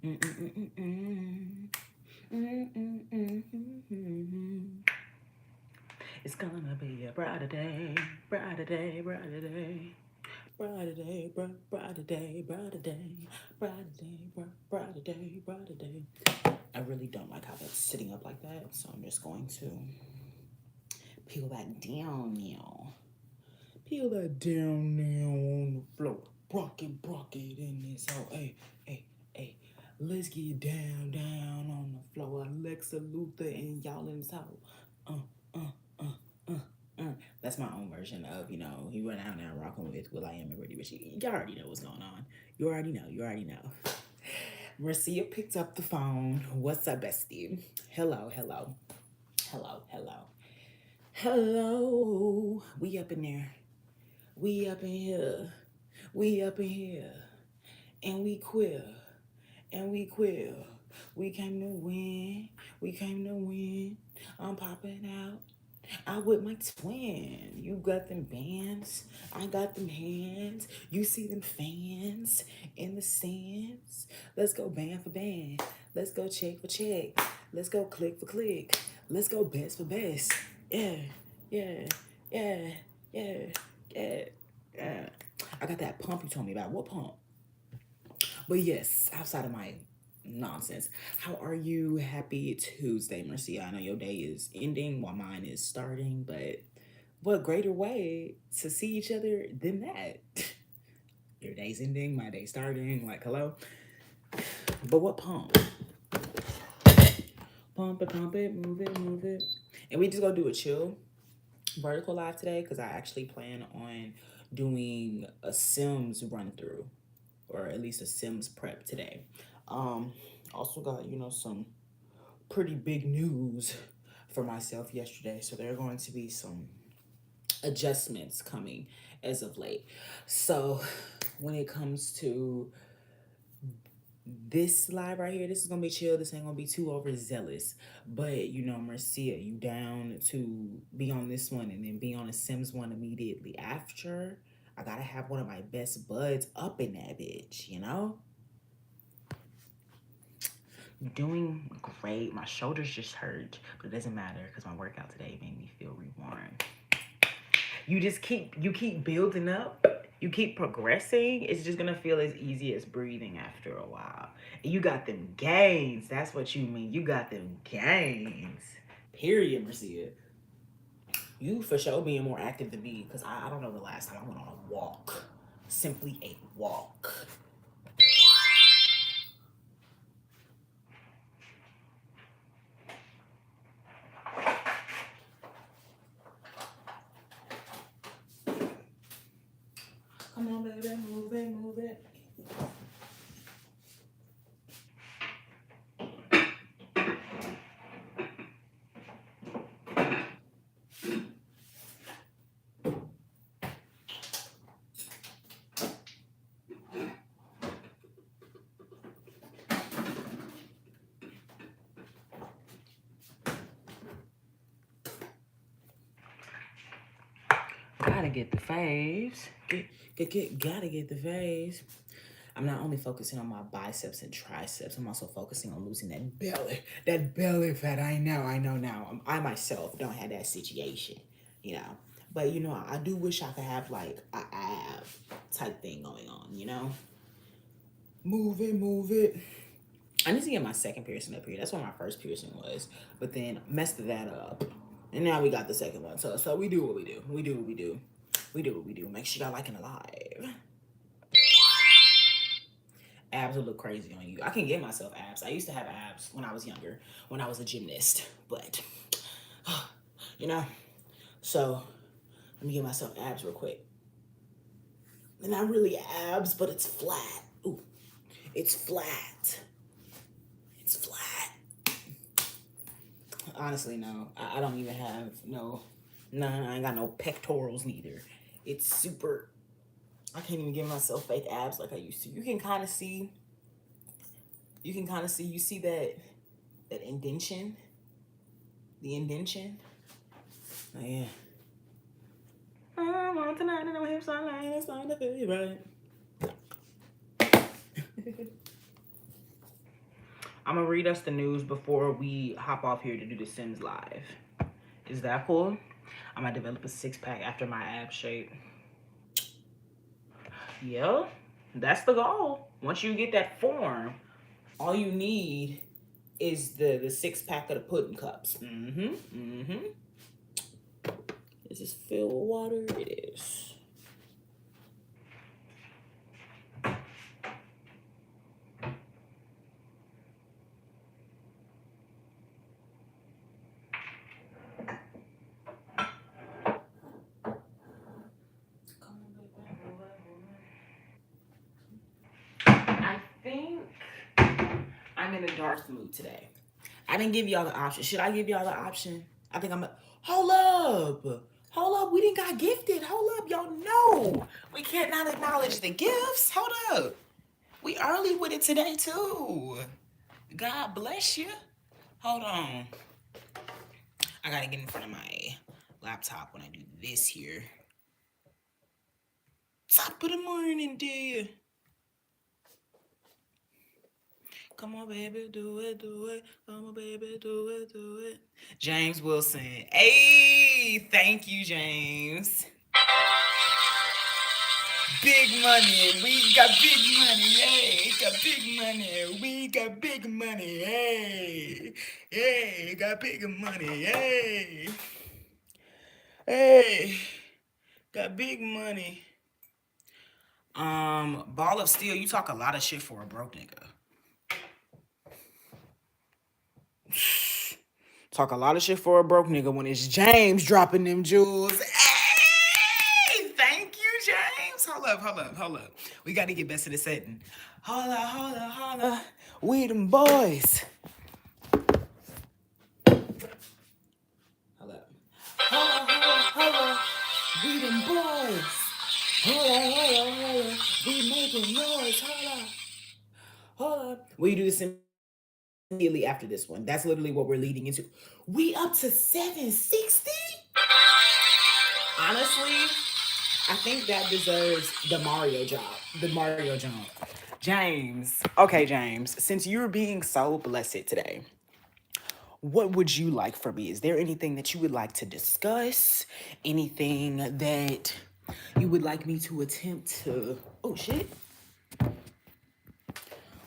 It's gonna be a brighter day, brighter day, brighter day. Brighter day, brighter day, brighter day, brighter day, brighter day, brighter day. I really don't like how that's sitting up like that, so I'm just going to peel that down now. Peel that down now on the floor. Brock it in this hole. Hey, hey, hey. Let's get down, down on the floor. Alexa Luther and y'all in this hole. That's my own version of, you went out now rocking with Will I Am and Ready Rich. You already know what's going on. You already know. Marcia picked up the phone. What's up, bestie? Hello. We up in there. We up in here. We up in here. And we queer. And we queer. We came to win. We came to win. I'm popping out. I with my twin. You got them bands. I got them hands. You see them fans in the stands. Let's go band for band. Let's go check for check. Let's go click for click. Let's go best for best. Yeah, yeah, yeah, yeah, yeah, yeah. I got that pump you told me about. What pump? But yes, outside of my nonsense, how are you? Happy Tuesday, Marcia. I know your day is ending while mine is starting, but what greater way to see each other than that? Your day's ending, my day's starting. Like, hello? But what pump? Pump it, move it. And we just gonna do a chill vertical live today because I actually plan on doing a Sims run through, or at least a Sims prep today. Also got, some pretty big news for myself yesterday. So there are going to be some adjustments coming as of late. So when it comes to this live right here, this is gonna be chill. This ain't gonna be too overzealous. But Marcia, you down to be on this one and then be on a Sims one immediately after? I gotta have one of my best buds up in that bitch, Doing great. My shoulders just hurt, but it doesn't matter because my workout today made me feel reborn. You keep building up. You keep progressing. It's just gonna feel as easy as breathing after a while. And you got them gains. That's what you mean. You got them gains. Period, Marcia. You for sure being more active than me because I don't know the last time I went on a walk. Simply a walk. Come on, baby, move it, move it. Gotta get the faves. Gotta get the faves. I'm not only focusing on my biceps and triceps, I'm also focusing on losing that belly. That belly fat. I know now. I myself don't have that situation. But I do wish I could have like a ab type thing going on. Move it, move it. I need to get my second piercing up here. That's what my first piercing was. But then messed that up. And now we got the second one. So we do what we do. We do what we do. We do what we do. Make sure y'all liking it live. Abs will look crazy on you. I can get myself abs. I used to have abs when I was younger, when I was a gymnast. But, you know, so let me get myself abs real quick. They're not really abs, but it's flat. Ooh, it's flat. It's flat. Honestly, no. I don't even have I ain't got no pectorals neither. It's super, I can't even give myself fake abs like I used to. You can kind of see, you see that indentation? The indentation? Oh, yeah. I want tonight and no hips on line, it's on the feel right. I'm gonna read us the news before we hop off here to do the Sims live. Is that cool? I'm gonna develop a six-pack after my ab shape. Yeah, that's the goal. Once you get that form, all you need is the six-pack of the pudding cups. Is this filled with water? It is. I think I'm in a dark mood today. I didn't give y'all the option. Should I give y'all the option? I think hold up. Hold up. We didn't got gifted. Hold up. Y'all know. We can't not acknowledge the gifts. Hold up. We early with it today, too. God bless you. Hold on. I gotta get in front of my laptop when I do this here. Top of the morning, dear. Come on, baby, do it, do it. Come on, baby, do it, do it. James Wilson. Hey, thank you, James. Big money. We got big money. Hey, got big money. We got big money. Hey, hey, got big money. Hey, hey, got big money. Ball of Steel, you talk a lot of shit for a broke nigga. Talk a lot of shit for a broke nigga when it's James dropping them jewels. Hey, thank you, James. Hold up. We got to get best of the setting. Hold up. We them boys. Hold up. Hold up. We them boys. Hold up. We making noise. Hold up. We do this immediately after this one. That's literally what we're leading into. We up to 760? Honestly, I think that deserves the Mario job. The Mario jump. James. Okay, James. Since you're being so blessed today, what would you like from me? Is there anything that you would like to discuss? Anything that you would like me to attempt to... Oh, shit.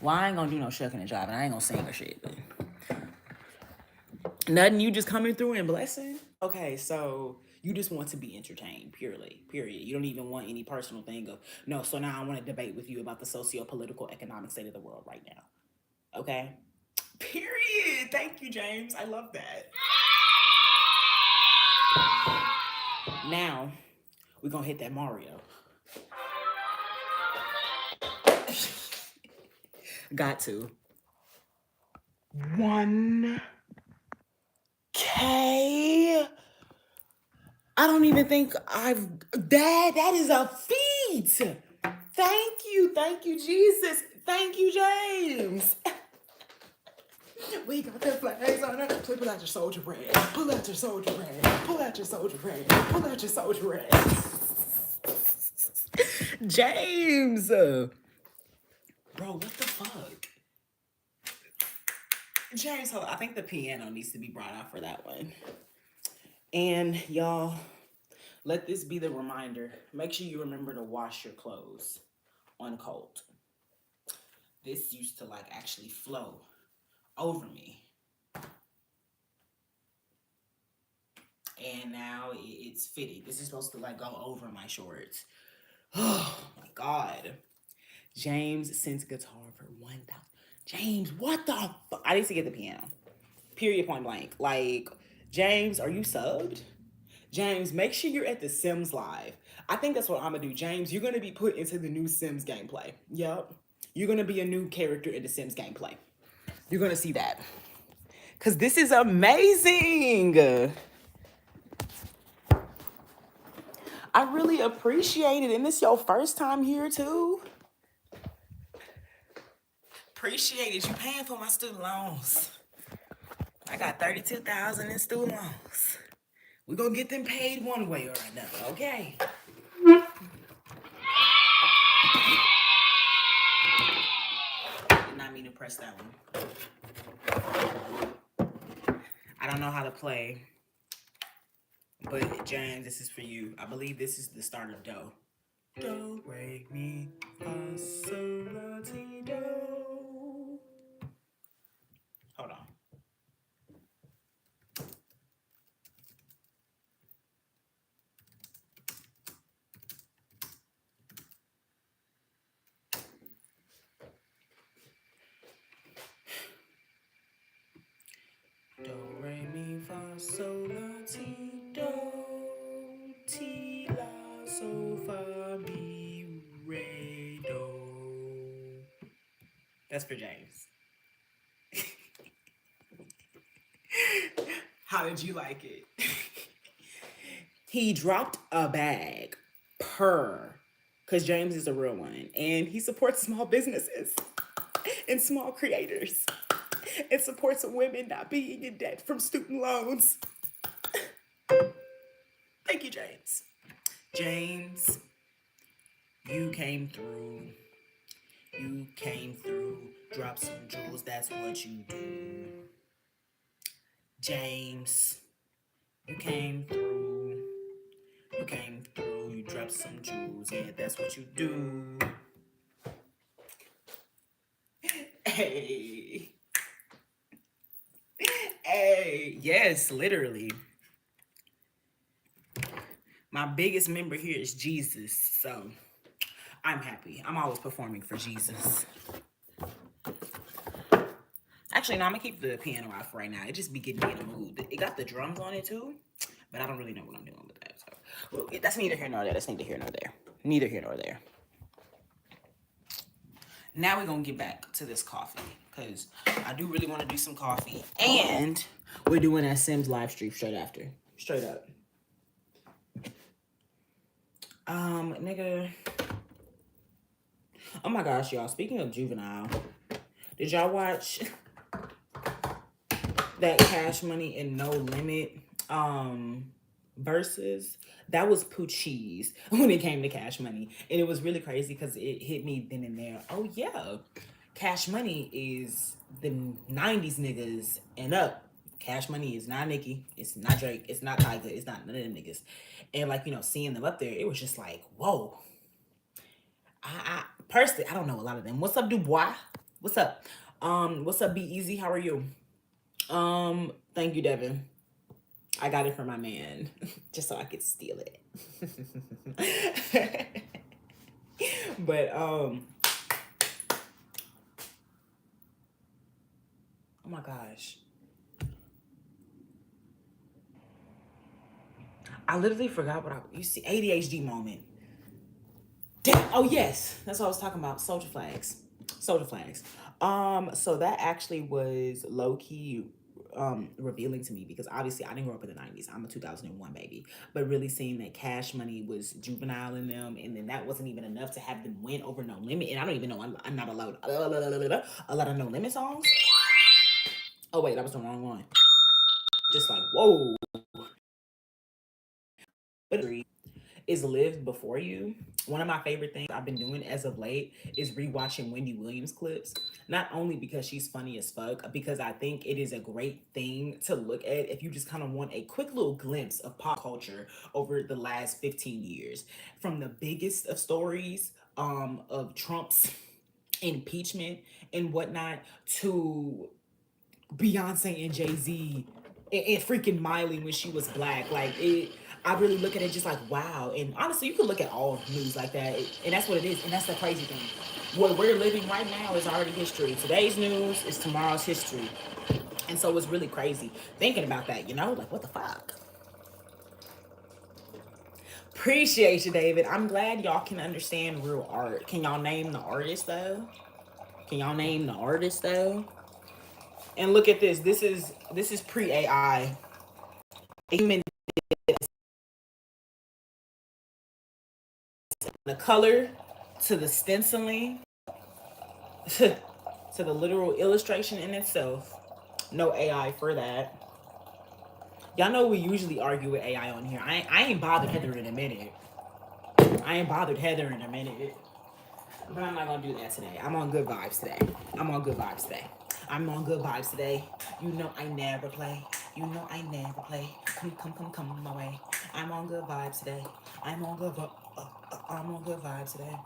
Well, I ain't gonna do no shucking and jiving. I ain't gonna sing or shit. But... Nothing, you just coming through and blessing? Okay, so you just want to be entertained, purely, period. You don't even want any personal thing of, no, so now I want to debate with you about the socio-political economic state of the world right now. Okay? Period. Thank you, James. I love that. Now, we're going to hit that Mario. Got to. 1K? I don't even think that is a feat. Thank you, Jesus. Thank you, James. We got the flags on it. Pull out your soldier red. Pull out your soldier red. Pull out your soldier red. Pull out your soldier red. James. Bro, what the fuck? James, hold on. I think the piano needs to be brought out for that one. And y'all, let this be the reminder. Make sure you remember to wash your clothes on cold. This used to like actually flow over me. And now it's fitted. This is supposed to like go over my shorts. Oh my God. James sends guitar for 1,000. James, what the fuck? I need to get the piano. Period, point blank. Like, James, are you subbed? James, make sure you're at the Sims Live. I think that's what I'm gonna do. James, you're gonna be put into the new Sims gameplay. Yep. You're gonna be a new character in the Sims gameplay. You're gonna see that. Cause this is amazing. I really appreciate it. And this your first time here too? Appreciate it. You paying for my student loans. I got $32,000 in student loans. We're gonna get them paid one way or another, okay? Did not mean to press that one. I don't know how to play, but James, this is for you. I believe this is the start of Do. Do, re, mi, fa, sol, la, ti, do. Hold on. Do, re, mi, fa, sol, la, ti, do. Ti, la, sol, fa, mi, re, do. That's for James. How did you like it? He dropped a bag per, because James is a real one, and he supports small businesses and small creators and supports women not being in debt from student loans. Thank you, James. James, you came through. You came through. Drop some jewels, that's what you do. James, you came through. You came through. You dropped some jewels, yeah, that's what you do. Hey. Hey, yes, literally. My biggest member here is Jesus, so I'm happy. I'm always performing for Jesus. Actually, no, I'm gonna keep the piano out for right now. It just be getting me in a mood. It got the drums on it too, but I don't really know what I'm doing with that. So well, that's neither here nor there. That's neither here nor there. Neither here nor there. Now we're gonna get back to this coffee because I do really want to do some coffee, and we're doing that Sims live stream straight after. Straight up. Nigga. Oh my gosh, y'all. Speaking of Juvenile, did y'all watch that Cash Money and No Limit versus? That was Poochie's when it came to Cash Money. And it was really crazy because it hit me then and there. Oh yeah. Cash Money is the 90s niggas and up. Cash Money is not Nicki. It's not Drake. It's not Tyga. It's not none of them niggas. And like, you know, seeing them up there, it was just like, whoa. I personally, I don't know a lot of them. What's up, Dubois? What's up? What's up, Be Easy? How are you? Thank you, Devin. I got it from my man, just so I could steal it. But oh my gosh. I literally forgot what you see, ADHD moment. Damn. Oh yes, that's what I was talking about. Soldier flags. Soldier flags. So that actually was low-key revealing to me because obviously I didn't grow up in the 90s. I'm a 2001 baby. But really seeing that Cash Money was Juvenile in them, and then that wasn't even enough to have them win over No Limit. And I don't even know, I'm not allowed a lot of No Limit songs. Oh wait, that was the wrong one. Just like, whoa. But is Live Before You. One of my favorite things I've been doing as of late is rewatching Wendy Williams clips. Not only because she's funny as fuck, because I think it is a great thing to look at if you just kind of want a quick little glimpse of pop culture over the last 15 years. From the biggest of stories of Trump's impeachment and whatnot to Beyonce and Jay-Z and freaking Miley when she was black. Like it, I really look at it just like, wow. And honestly, you could look at all news like that. And that's what it is. And that's the crazy thing. What we're living right now is already history. Today's news is tomorrow's history. And so it's really crazy thinking about that, you know? Like, what the fuck? Appreciate you, David. I'm glad y'all can understand real art. Can y'all name the artist, though? Can y'all name the artist, though? And look at this. This is pre-AI. Human, the color to the stenciling to the literal illustration in itself. No AI for that. Y'all know we usually argue with AI on here. I ain't bothered Heather in a minute. But I'm not gonna do that today. I'm on good vibes today. I'm on good vibes today. You know I never play. You know I never play. Come my way. I'm on good vibes today. I'm on good vibes today.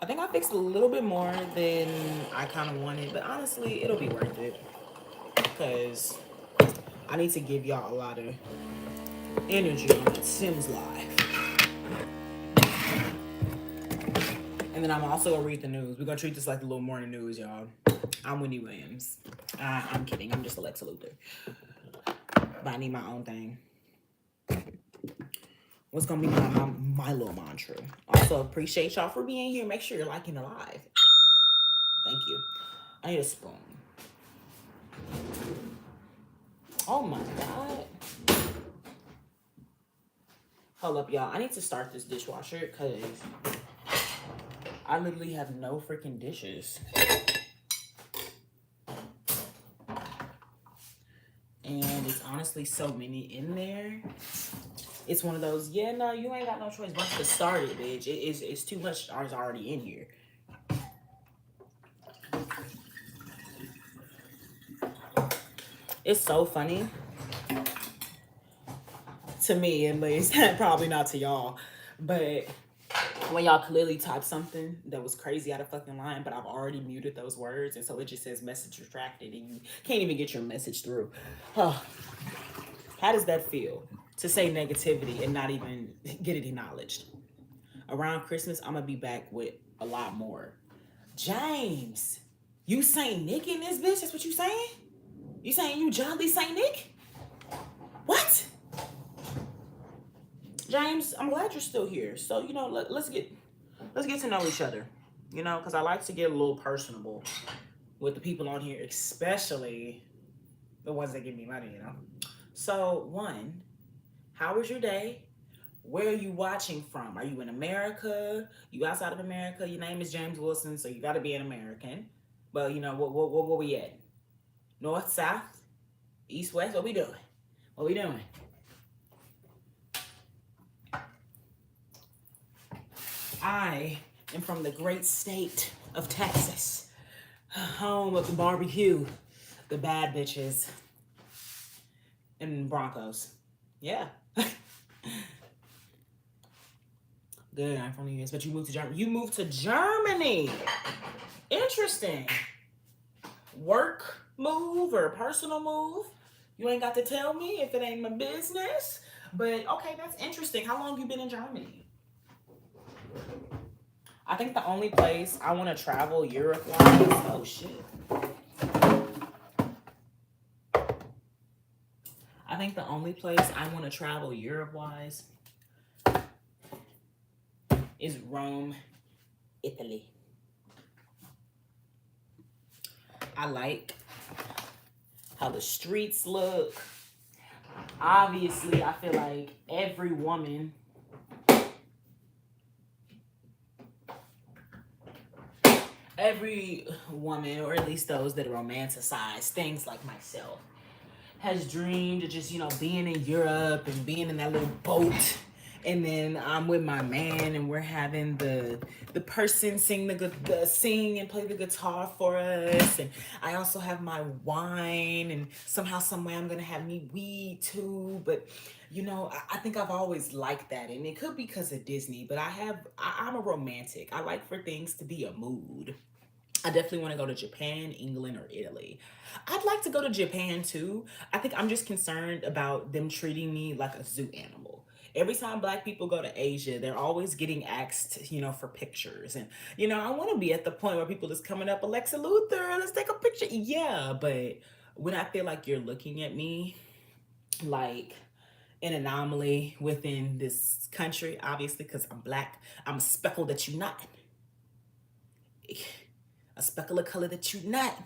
I think I fixed a little bit more than I kind of wanted, but honestly, it'll be worth it because I need to give y'all a lot of energy on that Sims Live. And then I'm also gonna read the news. We're gonna treat this like the little morning news, y'all. I'm Wendy Williams. I'm kidding. I'm just Alexa Luther. But I need my own thing. What's gonna be my little mantra? Also, appreciate y'all for being here. Make sure you're liking the live. Thank you. I need a spoon. Oh my God. Hold up, y'all. I need to start this dishwasher because I literally have no freaking dishes. And it's honestly so many in there. It's one of those, yeah, no, you ain't got no choice but to start it, bitch. It's too much ours already in here. It's so funny. To me, at least. Probably not to y'all. But when y'all clearly type something that was crazy out of fucking line, but I've already muted those words, and so it just says message retracted, and you can't even get your message through. Oh, how does that feel? To say negativity and not even get it acknowledged. Around Christmas, I'm gonna be back with a lot more. James, you Saint Nick in this bitch? That's what you saying? You saying you jolly Saint Nick? What? James, I'm glad you're still here. So, you know, let's get to know each other. You know, because I like to get a little personable with the people on here, especially the ones that give me money, you know. So, one, how was your day? Where are you watching from? Are you in America? You outside of America? Your name is James Wilson, so you got to be an American. But, you know, what we at? North, south, east, west? What we doing? What we doing? I am from the great state of Texas, home of the barbecue, the bad bitches, and Broncos. Yeah. Good, I'm from the US, but you moved to Germany. You moved to Germany. Interesting. Work move or personal move? You ain't got to tell me if it ain't my business. But okay, that's interesting. How long you been in Germany? I think the only place I want to travel Europe-wise, oh shit. I think the only place I want to travel Europe-wise is Rome, Italy. I like how the streets look. Obviously, I feel like every woman or at least those that romanticize things like myself, has dreamed of just, you know, being in Europe and being in that little boat. And then I'm with my man and we're having the person sing sing and play the guitar for us. And I also have my wine, and somehow, some way I'm gonna have me weed too. But you know, I think I've always liked that. And it could be because of Disney, but I'm a romantic. I like for things to be a mood. I definitely want to go to Japan, England, or Italy. I'd like to go to Japan too. I think I'm just concerned about them treating me like a zoo animal. Every time Black people go to Asia, they're always getting asked, you know, for pictures. And, you know, I want to be at the point where people just coming up, Alexa Luther, let's take a picture. Yeah, but when I feel like you're looking at me like an anomaly within this country, obviously, because I'm Black, I'm a speckle that you not. A speckle of color that you not.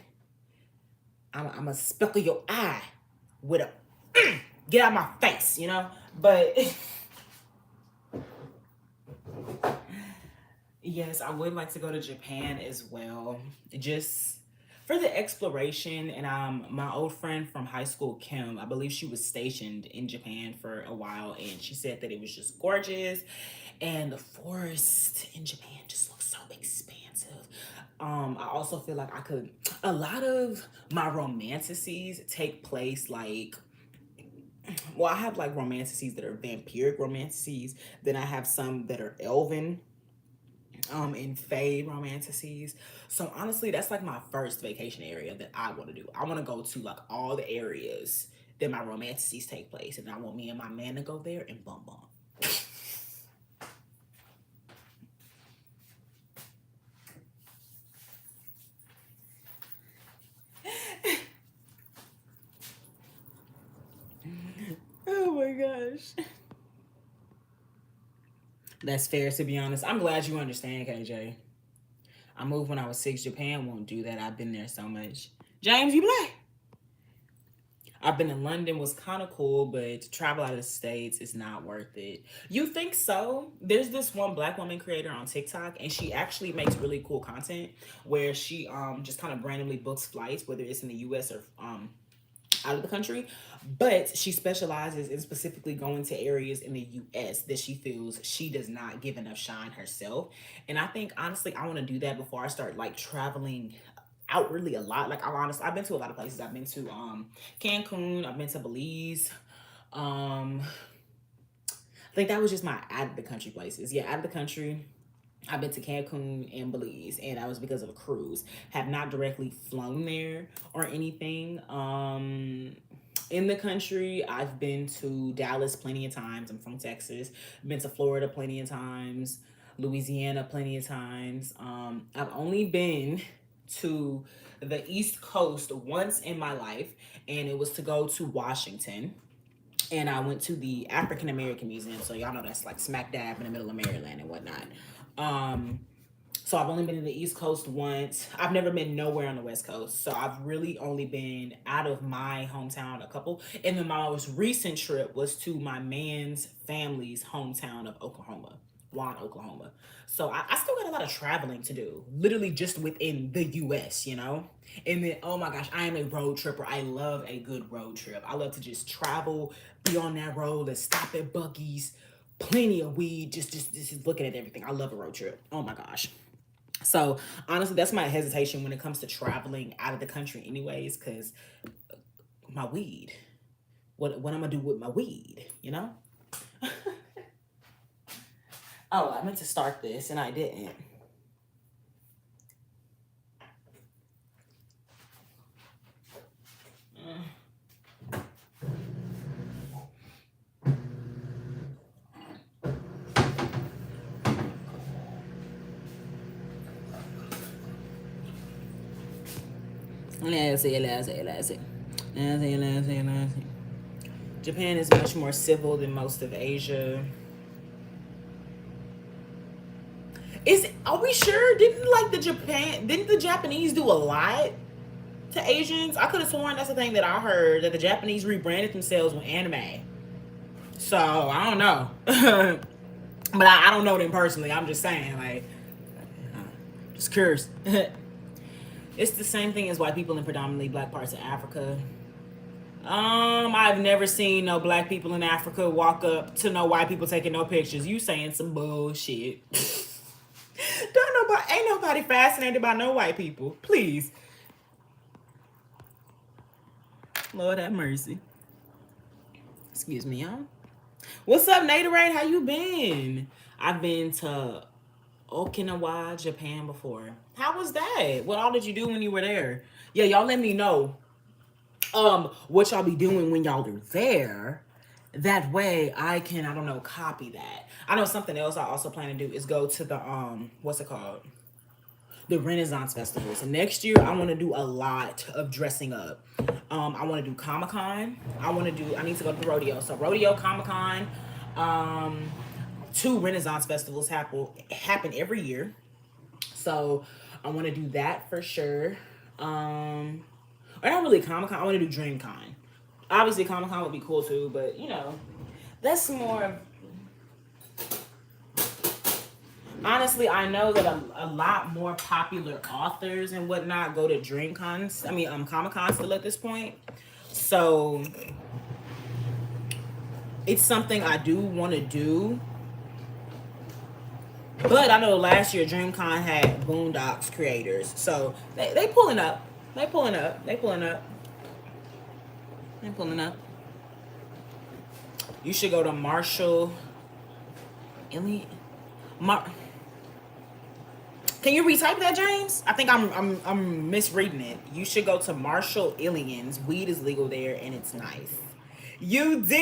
I'm a speckle your eye with a get out my face, you know. But yes, I would like to go to Japan as well, just for the exploration. And my old friend from high school, Kim, I believe she was stationed in Japan for a while, and she said that it was just gorgeous, and the forest in Japan just looks so expansive. I also feel like A lot of my romanticides take place like, well, I have like romanticides that are vampiric romanticides. Then I have some that are elven, and fae romanticides. So honestly, that's like my first vacation area that I want to do. I want to go to like all the areas that my romanticides take place, and I want me and my man to go there and bum bum. Oh my gosh. That's fair, to be honest. I'm glad you understand, KJ. I moved when I was 6. Japan won't do that. I've been there so much. James, you black? I've been in London, was kind of cool, but to travel out of the States is not worth it. You think so? There's this one black woman creator on TikTok, and she actually makes really cool content where she just kind of randomly books flights, whether it's in the US or out of the country. But she specializes in specifically going to areas in the US that she feels she does not give enough shine herself. And I think honestly, I want to do that before I start like traveling outwardly a lot. Like I'm honest, I've been to a lot of places. I've been to Cancun, I've been to Belize. Um I think that was just my out of the country places. Yeah, out of the country. I've been to Cancun and Belize, and that was because of a cruise. Have not directly flown there or anything. In the country, I've been to Dallas plenty of times. I'm from Texas. Been to Florida plenty of times. Louisiana plenty of times. I've only been to the East Coast once in my life, and it was to go to Washington. And I went to the African American Museum, so y'all know that's like smack dab in the middle of Maryland and whatnot. Um, so I've only been to the East Coast once. I've never been nowhere on the West Coast. So I've really only been out of my hometown a couple. And then my most recent trip was to my man's family's hometown of Oklahoma, Juan, Oklahoma. So I still got a lot of traveling to do, literally just within the US, you know? And then, oh my gosh, I am a road tripper. I love a good road trip. I love to just travel, be on that road, let's stop at Buc-ee's, plenty of weed, just looking at everything. I love a road trip. Oh my gosh. So honestly, that's my hesitation when it comes to traveling out of the country anyways, because my weed. What I'm gonna do with my weed, you know? Oh, I meant to start this and I didn't. Let's see, let's see, let's see. Let's see, let's see, let's see. Japan is much more civil than most of Asia. Are we sure? Didn't the Japanese do a lot to Asians? I could have sworn that's the thing that I heard, that the Japanese rebranded themselves with anime. So I don't know. But I don't know them personally. I'm just saying, like, just curious. It's the same thing as white people in predominantly black parts of Africa. I've never seen no black people in Africa walk up to no white people taking no pictures. You saying some bullshit. Ain't nobody fascinated by no white people. Please. Lord have mercy. Excuse me, y'all. What's up, Naderade? How you been? I've been to Okinawa, Japan before. How was that? What all did you do when you were there? Yeah, y'all let me know what y'all be doing when y'all are there. That way I can, I don't know, copy that. I know something else I also plan to do is go to the what's it called? The Renaissance festivals. And next year I want to do a lot of dressing up. I want to do Comic-Con. I need to go to the rodeo. So rodeo, Comic-Con, 2 Renaissance festivals happen every year. So I want to do that for sure. Or not really Comic-Con. I want to do DreamCon. Obviously Comic-Con would be cool too, but you know, that's more. Honestly, I know that a lot more popular authors and whatnot go to DreamCons. I mean, Comic-Con still at this point. So it's something I do want to do. But I know last year DreamCon had Boondocks creators, so they pulling up. They pulling up. They pulling up. They pulling up. You should go to Marshall. Can you retype that, James? I think I'm misreading it. You should go to Marshall Illions. Weed is legal there and it's nice. UD,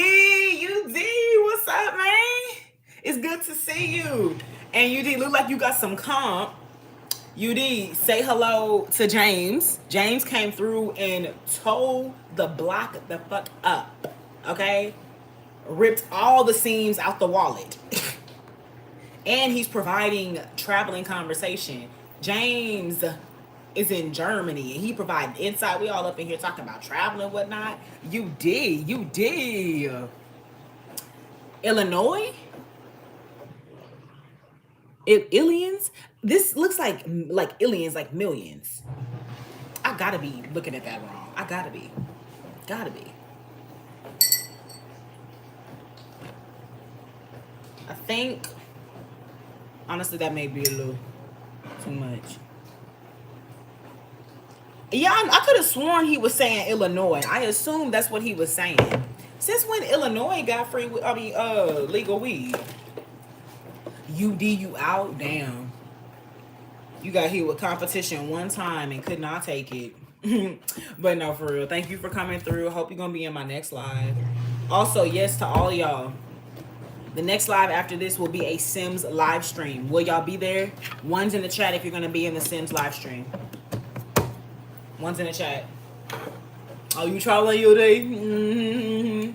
what's up, man? It's good to see you. And UD, look like you got some comp. UD, say hello to James. James came through and tore the block the fuck up. Okay? Ripped all the seams out the wallet. And he's providing traveling conversation. James is in Germany and he provided insight. We all up in here talking about traveling and whatnot. You did. Illinois? Illions? This looks like Illions, like millions. I gotta be looking at that wrong. I gotta be. I think, honestly, that may be a little too much. Yeah, I could have sworn he was saying Illinois. I assume that's what he was saying. Since when Illinois got legal weed? UD, you out? Damn. You got hit with competition one time and could not take it. But no, for real. Thank you for coming through. Hope you're going to be in my next live. Also, yes to all y'all. The next live after this will be a Sims live stream. Will y'all be there? One's in the chat if you're going to be in the Sims live stream. One's in the chat. Oh, you traveling your day? Mm-hmm.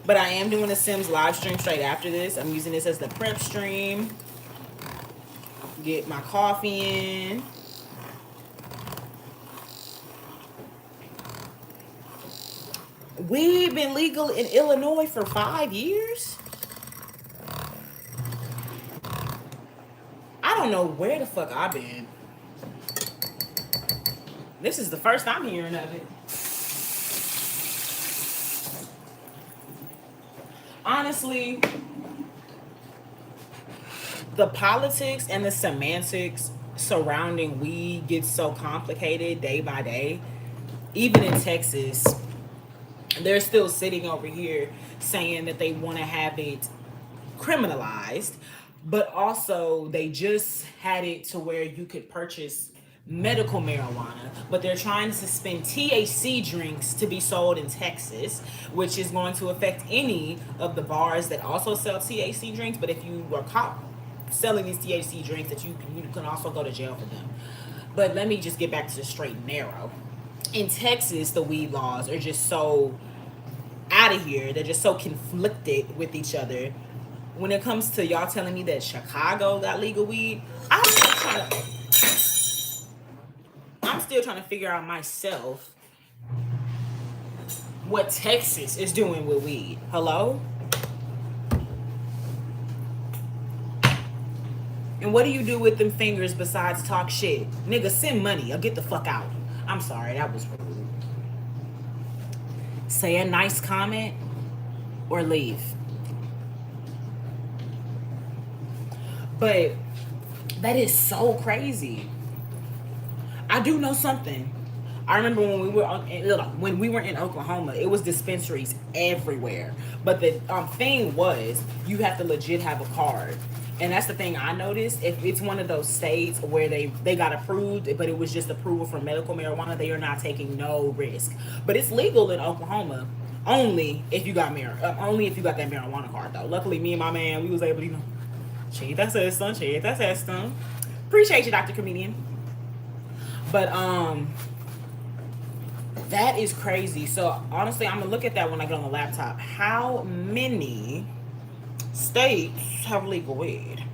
But I am doing a Sims live stream straight after this. I'm using this as the prep stream. Get my coffee in. We've been legal in Illinois for 5 years? I don't know where the fuck I've been. This is the first I'm hearing of it. Honestly, the politics and the semantics surrounding weed gets so complicated day by day. Even in Texas, they're still sitting over here saying that they want to have it criminalized, but also they just had it to where you could purchase medical marijuana, but they're trying to suspend THC drinks to be sold in Texas, which is going to affect any of the bars that also sell THC drinks. But if you are caught selling these THC drinks, that you can also go to jail for them. But let me just get back to the straight and narrow. In Texas, the weed laws are just so out of here. They're just so conflicted with each other. When it comes to y'all telling me that Chicago got legal weed, I'm still trying to figure out myself what Texas is doing with weed. Hello? And what do you do with them fingers besides talk shit? Nigga, send money or get the fuck out. I'm sorry, that was rude. Say a nice comment or leave. But that is so crazy. I do know something. I remember when we were in Oklahoma, it was dispensaries everywhere. But the thing was, you have to legit have a card. And that's the thing I noticed. If it's one of those states where they got approved, but it was just approval for medical marijuana, they are not taking no risk. But it's legal in Oklahoma only if you got that marijuana card, though. Luckily, me and my man, we was able to, that's ass son. Appreciate you, Dr. Comedian. But that is crazy. So honestly, I'm gonna look at that when I get on the laptop. How many states have legal weed?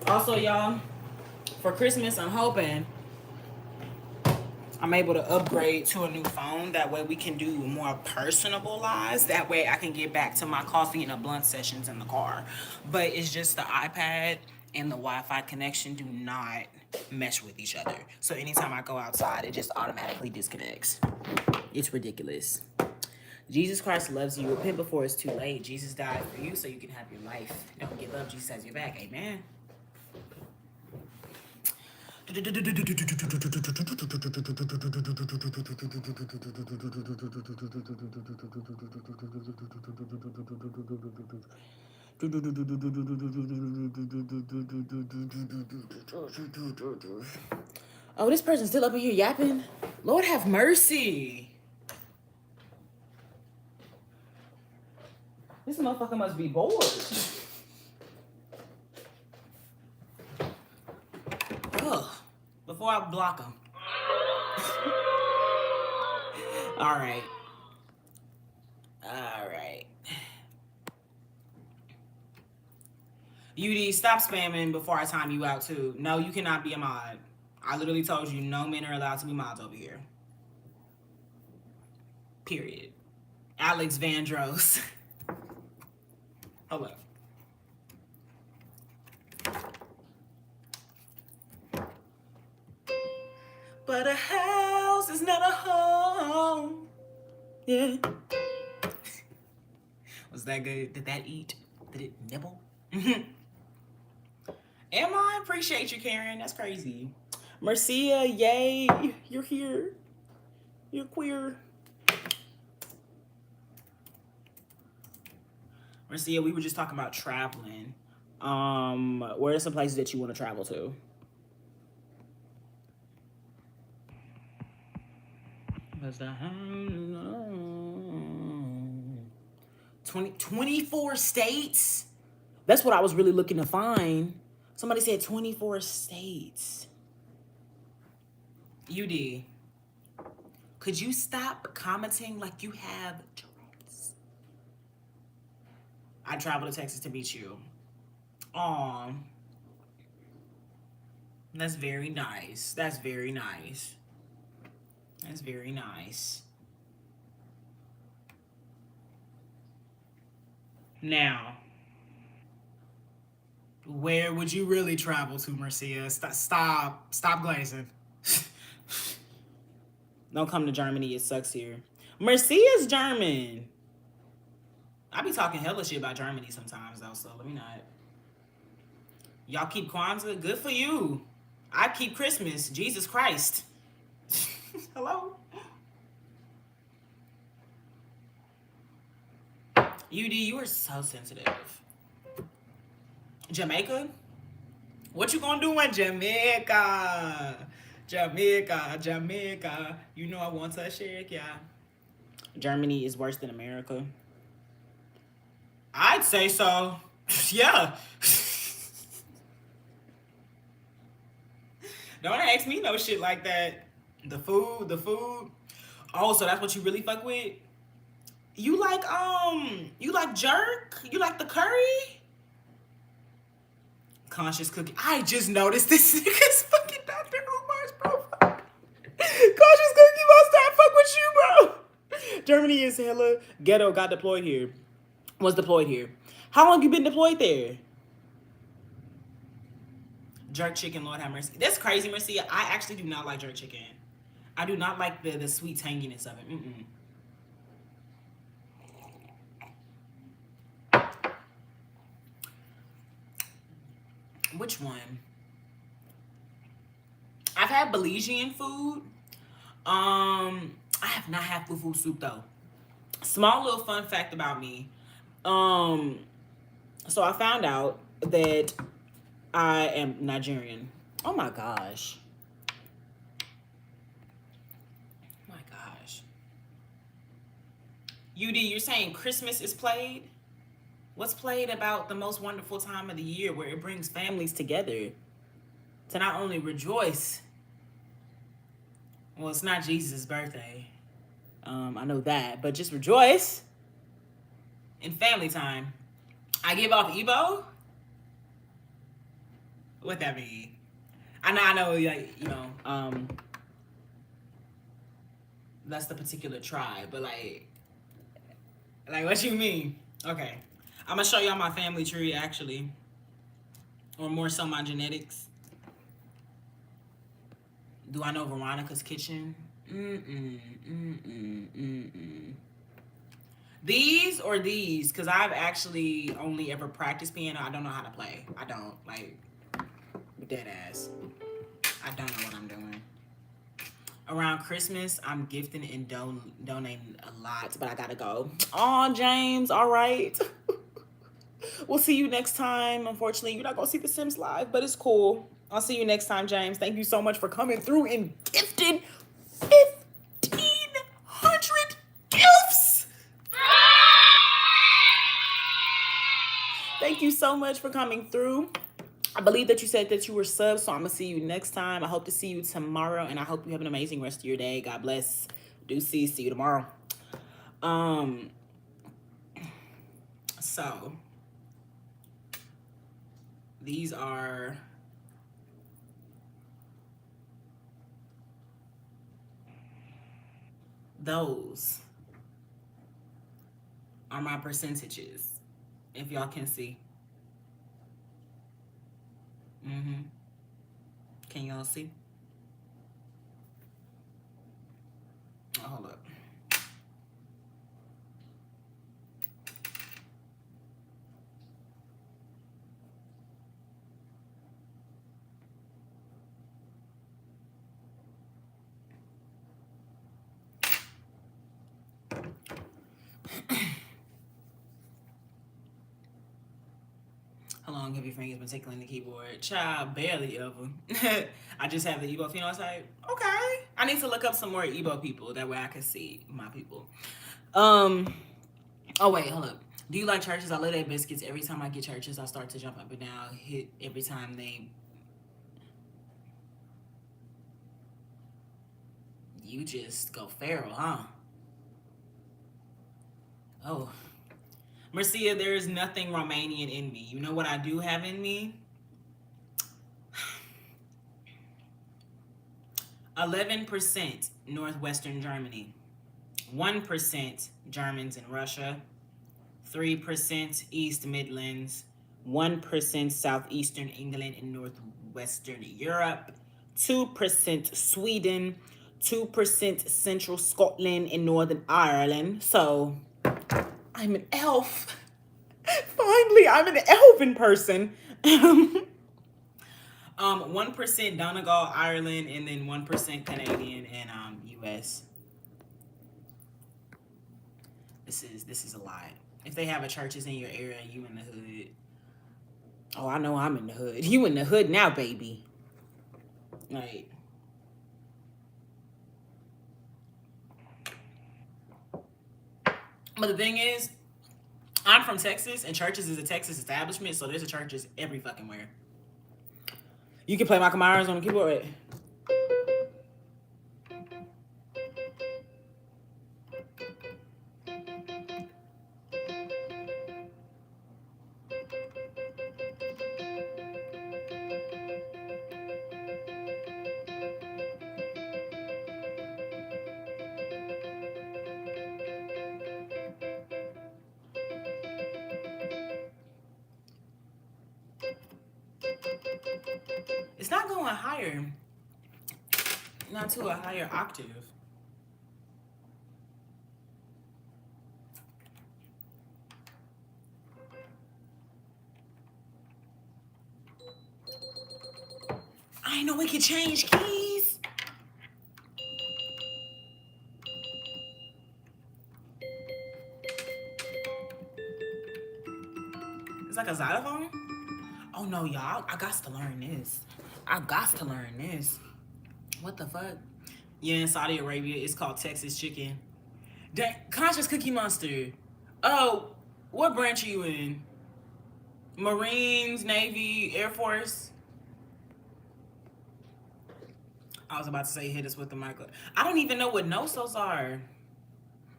Also, y'all, for Christmas, I'm hoping I'm able to upgrade to a new phone. That way we can do more personalized. That way I can get back to my coffee and a blunt sessions in the car. But it's just the iPad and the Wi-Fi connection do not mesh with each other. So anytime I go outside, it just automatically disconnects. It's ridiculous. Jesus Christ loves you. Repent before it's too late. Jesus died for you so you can have your life. Don't give up. Jesus has your back. Amen. Oh, this person's still up in here yapping. Lord have mercy. This motherfucker must be bored. Ugh. Before I block him. All right. All right. UD, stop spamming before I time you out too. No, you cannot be a mod. I literally told you no men are allowed to be mods over here. Period. Alex Vandross. Hello. But a house is not a home. Yeah. Was that good? Did that eat? Did it nibble? Am I? Appreciate you, Karen. That's crazy. Marcia, yay. You're here. You're queer. Marcia, we were just talking about traveling. Where are some places that you want to travel to? What's that? 24 states? That's what I was really looking to find. Somebody said 24 states. UD, could you stop commenting like you have Tourette's? I traveled to Texas to meet you. Aw. That's very nice. That's very nice. That's very nice. Now, where would you really travel to, Marcia? Stop glazing. Don't come to Germany. It sucks here. Marcia's German. I be talking hella shit about Germany sometimes, though, so let me not. Y'all keep Kwanzaa? Good for you. I keep Christmas. Jesus Christ. Hello? UD, you are so sensitive. Jamaica? What you gonna do in Jamaica? Jamaica. You know I want to shake, yeah. Germany is worse than America. I'd say so. Yeah. Don't ask me no shit like that. The food. Oh, so that's what you really fuck with? You like jerk? You like the curry? Conscious cookie. I just noticed this nigga's fucking Dr. Umar's profile. Conscious cookie must not fuck with you, bro. Germany is hella ghetto. Got deployed here. Was deployed here. How long you been deployed there? Jerk chicken, Lord have mercy. That's crazy, Mercy. I actually do not like jerk chicken. I do not like the sweet tanginess of it. Which one? I've had Belizean food. I have not had fufu soup though. Small little fun fact about me. So I found out that I am Nigerian. Oh my gosh. My gosh. UD, you're saying Christmas is played? What's played about the most wonderful time of the year where it brings families together to not only rejoice. Well, it's not Jesus' birthday. I know that. But just rejoice in family time. I give off Ebo? What that mean? I know, like, that's the particular tribe, but like what you mean? Okay. I'm gonna show y'all my family tree, actually. Or more so my genetics. Do I know Veronica's kitchen? These or these? Because I've actually only ever practiced piano. I don't know how to play. I don't. Like, dead ass. I don't know what I'm doing. Around Christmas, I'm gifting and donating a lot, but I gotta go. Aw, James, all right. We'll see you next time. Unfortunately, you're not gonna see The Sims live, but it's cool. I'll see you next time, James. Thank you so much for coming through and gifting 1,500 gifts. Thank you so much for coming through. I believe that you said that you were subs, so I'm going to see you next time. I hope to see you tomorrow, and I hope you have an amazing rest of your day. God bless. See you tomorrow. So, these are those are my percentages, if y'all can see. Can y'all see? Oh, hold up. How long have your fingers been tickling the keyboard? Child, barely ever. I just have the Igbo phenotype. Okay. I need to look up some more Igbo people. That way I can see my people. Oh, wait, hold up. Do you like churches? I love their biscuits. Every time I get churches, I start to jump up and down, hit every time they... You just go feral, huh? Oh. Marcia, there is nothing Romanian in me. You know what I do have in me? 11% Northwestern Germany. 1% Germans in Russia. 3% East Midlands. 1% Southeastern England and Northwestern Europe. 2% Sweden. 2% Central Scotland and Northern Ireland. So... I'm an elf. Finally, I'm an elven person. 1% Donegal, Ireland, and then 1% Canadian and US. This is a lot. If they have a churches in your area, you in the hood. Oh, I know I'm in the hood. You in the hood now, baby. Like... But the thing is, I'm from Texas, and churches is a Texas establishment, so there's a churches every fucking where. You can play Michael Myers on the keyboard, right? It's not going higher. Not to a higher octave. I know we can change keys. It's like a xylophone? Oh no, y'all. I got to learn this. What the fuck? Yeah, in Saudi Arabia, it's called Texas chicken. Conscious Cookie Monster. Oh, what branch are you in? Marines, Navy, Air Force? I was about to say hit us with the micro. I don't even know what nosos are.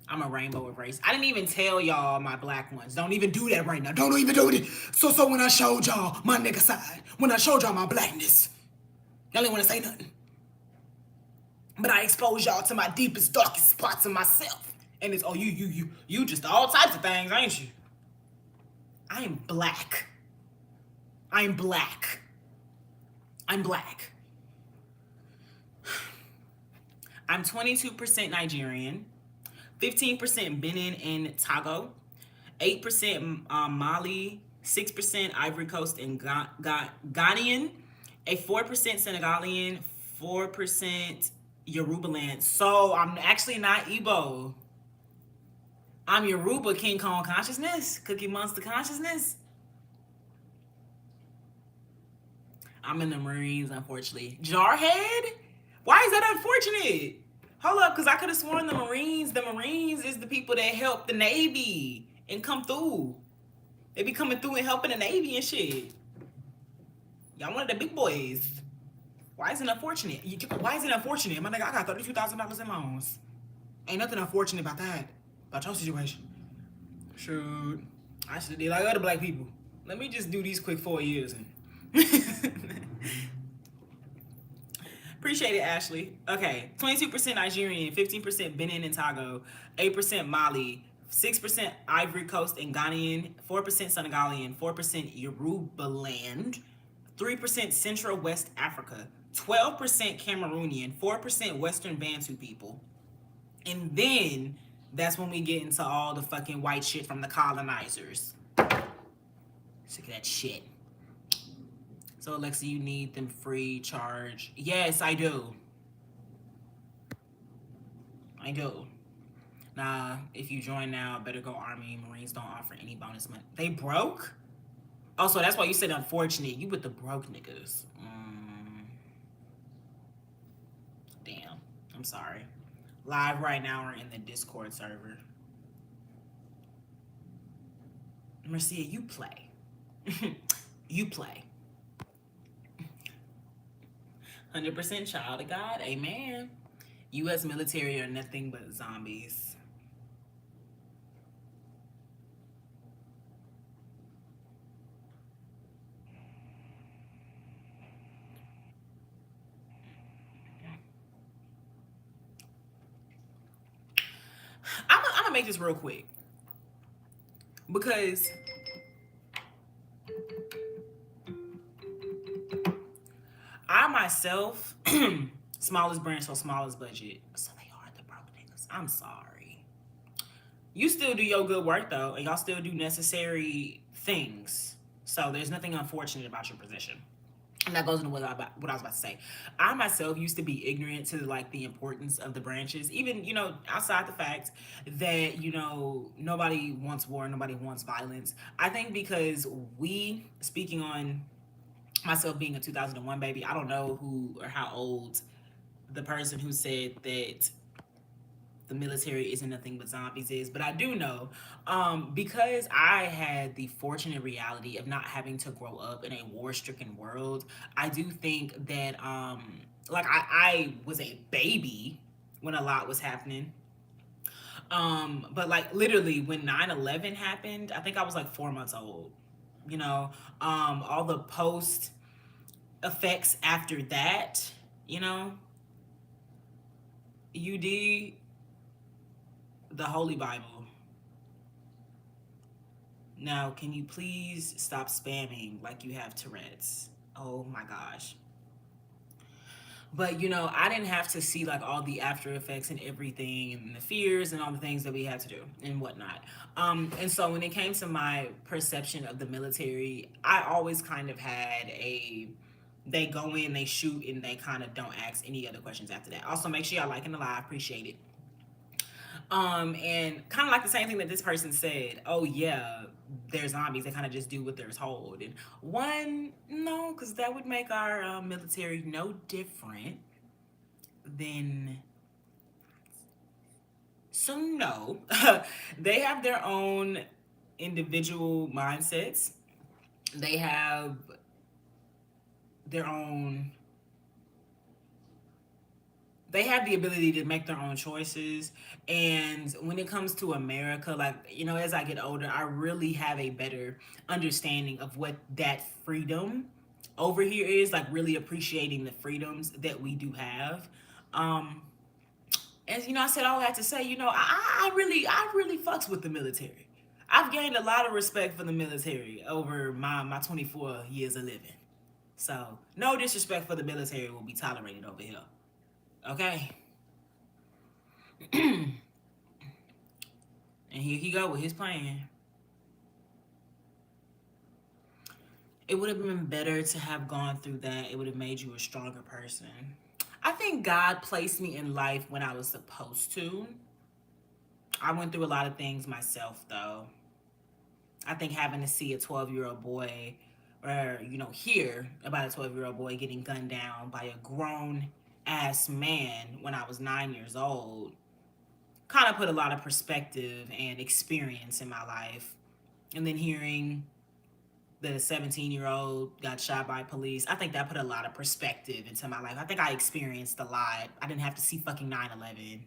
I'm a rainbow of race. I didn't even tell y'all my black ones. Don't even do that right now. Don't even do it. So when I showed y'all my nigga side, when I showed y'all my blackness, y'all didn't want to say nothing. But I exposed y'all to my deepest, darkest spots of myself. And it's, oh, you just all types of things, ain't you? I am black. I'm black. I'm black. I'm 22% Nigerian, 15% Benin and Togo, 8% Mali, 6% Ivory Coast and Ghanaian, a 4% Senegalian, 4% Yorubaland. So I'm actually not Igbo. I'm Yoruba King Kong consciousness, Cookie Monster consciousness. I'm in the Marines, unfortunately. Jarhead? Why is that unfortunate? Hold up, because I could have sworn the Marines is the people that help the Navy and come through. They be coming through and helping the Navy and shit. Y'all one of the big boys. Why is it unfortunate? Why is it unfortunate? My nigga, I got $32,000 in loans. Ain't nothing unfortunate about that. About your situation. Shoot. I should have did like other black people. Let me just do these quick 4 years and appreciate it, Ashley. Okay, 22% Nigerian, 15% Benin and Togo, 8% Mali, 6% Ivory Coast and Ghanaian, 4% Senegalian, 4% Yorubaland, 3% Central West Africa, 12% Cameroonian, 4% Western Bantu people. And then that's when we get into all the fucking white shit from the colonizers. Sick of that shit. So Alexa, you need them free charge. Yes, I do. I do. Nah, if you join now, better go Army. Marines don't offer any bonus money. They broke? Oh, so that's why you said unfortunate. You with the broke niggas. Damn. I'm sorry. Live right now or in the Discord server. Marcia, you play. You play. 100% child of God. Amen. U.S. military are nothing but zombies. I'm gonna make this real quick because I myself, smallest branch, so smallest budget. So they are the broke niggas. I'm sorry. You still do your good work though, and y'all still do necessary things. So there's nothing unfortunate about your position. And that goes into what I was about to say. I myself used to be ignorant to like the importance of the branches, even outside the fact that nobody wants war, nobody wants violence. I think because speaking on myself being a 2001 baby, I don't know who or how old the person who said that the military isn't nothing but zombies is, but I do know because I had the fortunate reality of not having to grow up in a war-stricken world. I do think that like I was a baby when a lot was happening, but like literally when 9/11 happened, I think I was like 4 months old. All the post effects after that, UD, the Holy Bible. Now, can you please stop spamming like you have Tourette's? Oh my gosh. But I didn't have to see like all the after effects and everything and the fears and all the things that we had to do and whatnot. And so when it came to my perception of the military, I always kind of had they go in, they shoot, and they kind of don't ask any other questions after that. Also, make sure y'all liking the live, appreciate it. And kind of like the same thing that this person said. Oh yeah, they're zombies. They kind of just do what they're told. And no, because that would make our military no different than. So no, they have their own individual mindsets. They have their own they have the ability to make their own choices. And when it comes to America, like, as I get older, I really have a better understanding of what that freedom over here is, like really appreciating the freedoms that we do have. um and I said all that to say, I really fucks with the military. I've gained a lot of respect for the military over my 24 years of living. So no disrespect for the military will be tolerated over here. Okay. And here he go with his plan. It would have been better to have gone through that. It would have made you a stronger person. I think God placed me in life when I was supposed to. I went through a lot of things myself, though. I think having to see a 12-year-old boy, or, hear about a 12-year-old boy getting gunned down by a grown ass man when I was 9 years old kind of put a lot of perspective and experience in my life. And then hearing that a 17-year-old got shot by police, I think that put a lot of perspective into my life. I think I experienced a lot. I didn't have to see fucking 9/11.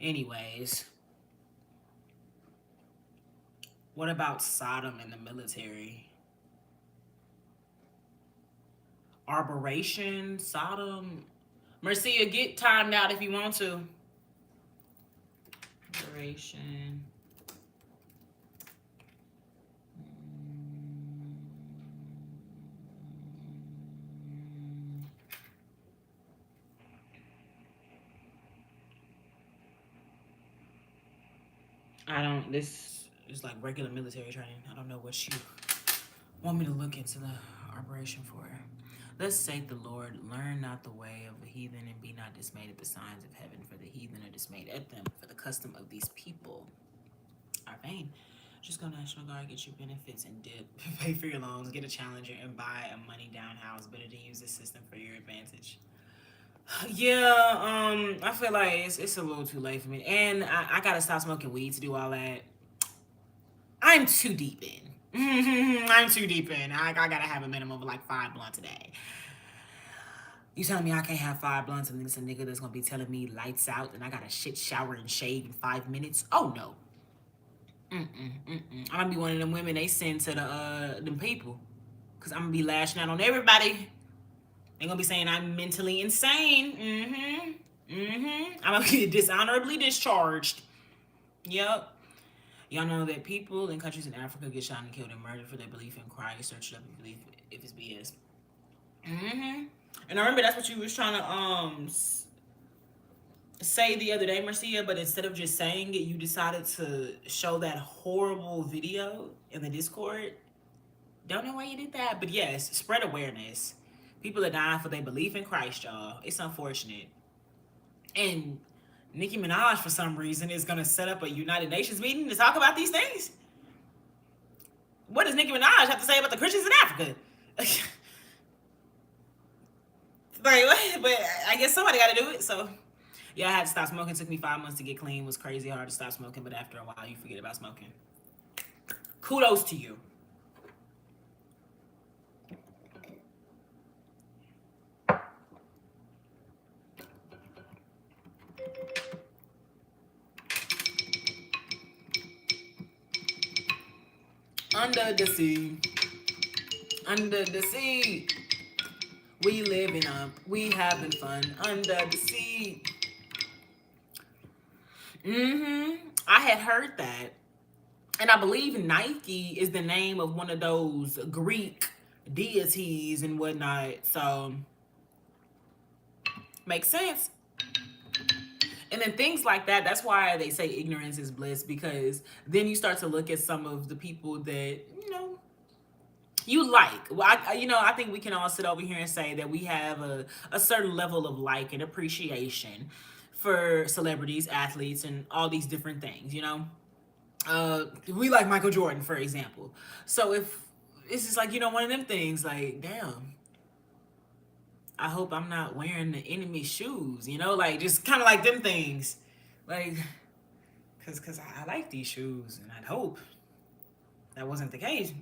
Anyways, what about Sodom in the military? Arboration, Sodom. Marcia, get timed out if you want to. Arboration. This is like regular military training. I don't know what you want me to look into the arboration for. Thus saith the Lord, learn not the way of the heathen, and be not dismayed at the signs of heaven, for the heathen are dismayed at them, for the custom of these people are vain. Just go National Guard, get your benefits and dip, pay for your loans, get a Challenger, and buy a money down house. Better to use the system for your advantage. Yeah, I feel like it's a little too late for me, and I gotta stop smoking weed to do all that. I'm too deep in. I'm too deep in. I gotta have a minimum of like 5 blunts a day. You telling me I can't have 5 blunts and this a nigga that's gonna be telling me lights out and I gotta shit, shower, and shave in 5 minutes? Oh no. I'm gonna be one of them women they send to them people, cause I'm gonna be lashing out on everybody. They're gonna be saying I'm mentally insane. I'm gonna be dishonorably discharged. Yep. Y'all know that people in countries in Africa get shot and killed and murdered for their belief in Christ. Search it up if it's BS. And I remember that's what you was trying to say the other day, Marcia, but instead of just saying it, you decided to show that horrible video in the Discord. Don't know why you did that, but yes, spread awareness. People are dying for their belief in Christ, y'all. It's unfortunate. And Nicki Minaj, for some reason, is going to set up a United Nations meeting to talk about these things. What does Nicki Minaj have to say about the Christians in Africa? Like, what? But I guess somebody got to do it, so... Yeah, I had to stop smoking. It took me 5 months to get clean. It was crazy hard to stop smoking, but after a while, you forget about smoking. Kudos to you. Under the sea. Under the sea. We living up. We having fun. Under the sea. I had heard that. And I believe Nike is the name of one of those Greek deities and whatnot. So, makes sense. And then things like that, that's why they say ignorance is bliss, because then you start to look at some of the people that, you like. Well, I think we can all sit over here and say that we have a certain level of like and appreciation for celebrities, athletes, and all these different things, we like Michael Jordan, for example. So if it's just like, one of them things, like, damn, I hope I'm not wearing the enemy's shoes, like just kind of like them things, like, because I like these shoes, and I'd hope that wasn't the case.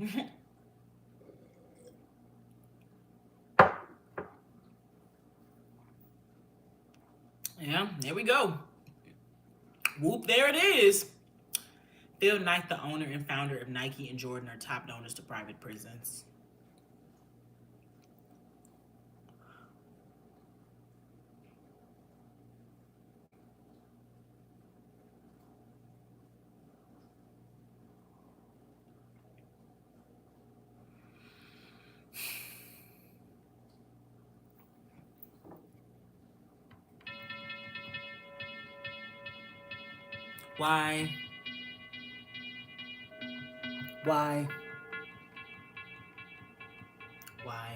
Yeah, there we go. Whoop, there it is. Phil Knight, the owner and founder of Nike and Jordan, are top donors to private prisons. Why? Why? Why?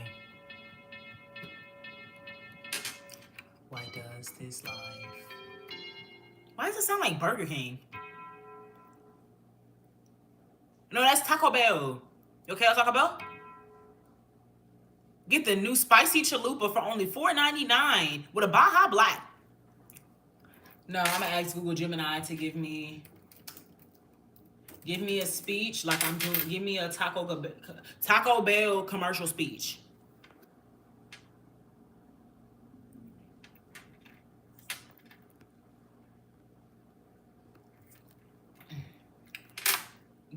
Why does this life? Why does it sound like Burger King? No, that's Taco Bell. You okay, Taco Bell? Get the new spicy chalupa for only $4.99 with a Baja Black. No, I'm gonna ask Google Gemini to give me a speech like I'm doing. Give me a Taco Bell commercial speech.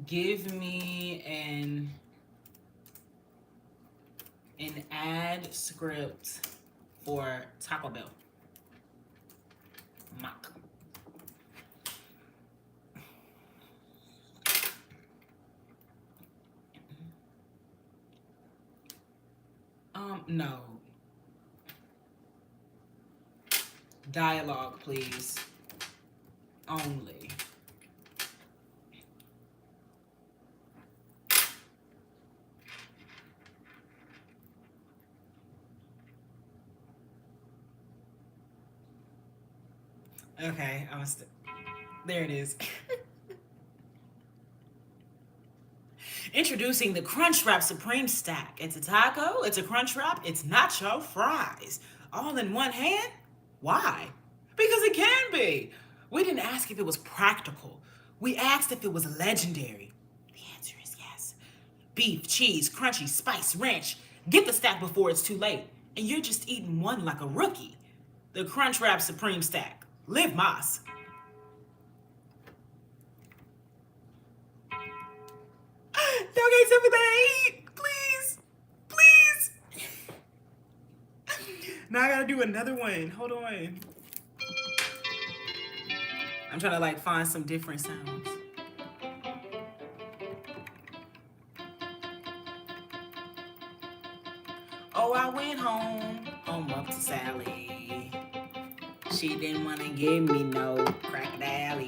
Give me an ad script for Taco Bell. Mock. No. Dialogue, please. Only. Okay, there it is. Introducing the Crunchwrap Supreme Stack. It's a taco, it's a Crunchwrap, it's nacho fries. All in one hand? Why? Because it can be. We didn't ask if it was practical. We asked if it was legendary. The answer is yes. Beef, cheese, crunchy, spice, ranch. Get the stack before it's too late. And you're just eating one like a rookie. The Crunchwrap Supreme Stack. Live Moss. Y'all can't tell me that I eat. Please. Please. Now I gotta do another one. Hold on. I'm trying to like find some different sounds. Oh, I went home up to Sally. She didn't want to give me no crocodile.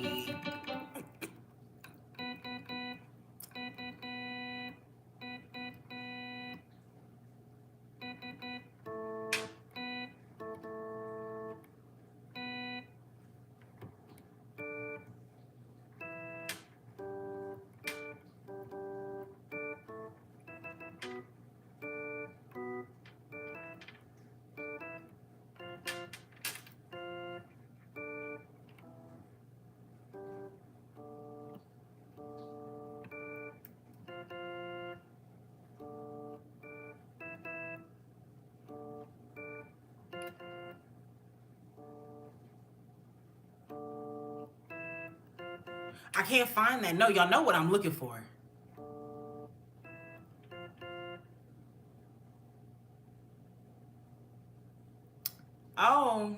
I can't find that. No, y'all know what I'm looking for. Oh.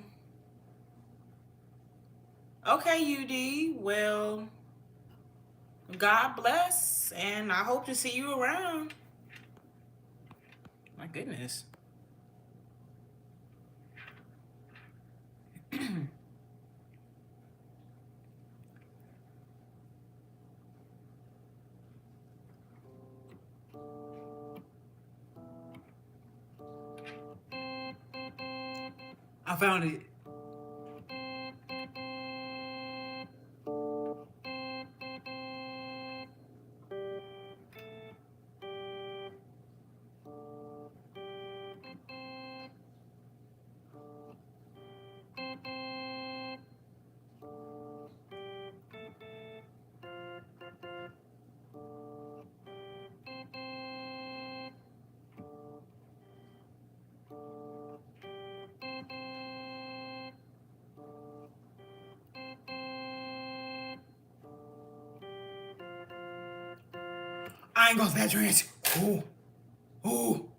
Okay, UD. Well, God bless, and I hope to see you around. My goodness. I found it. I ain't gonna say trans. Ooh. Ooh.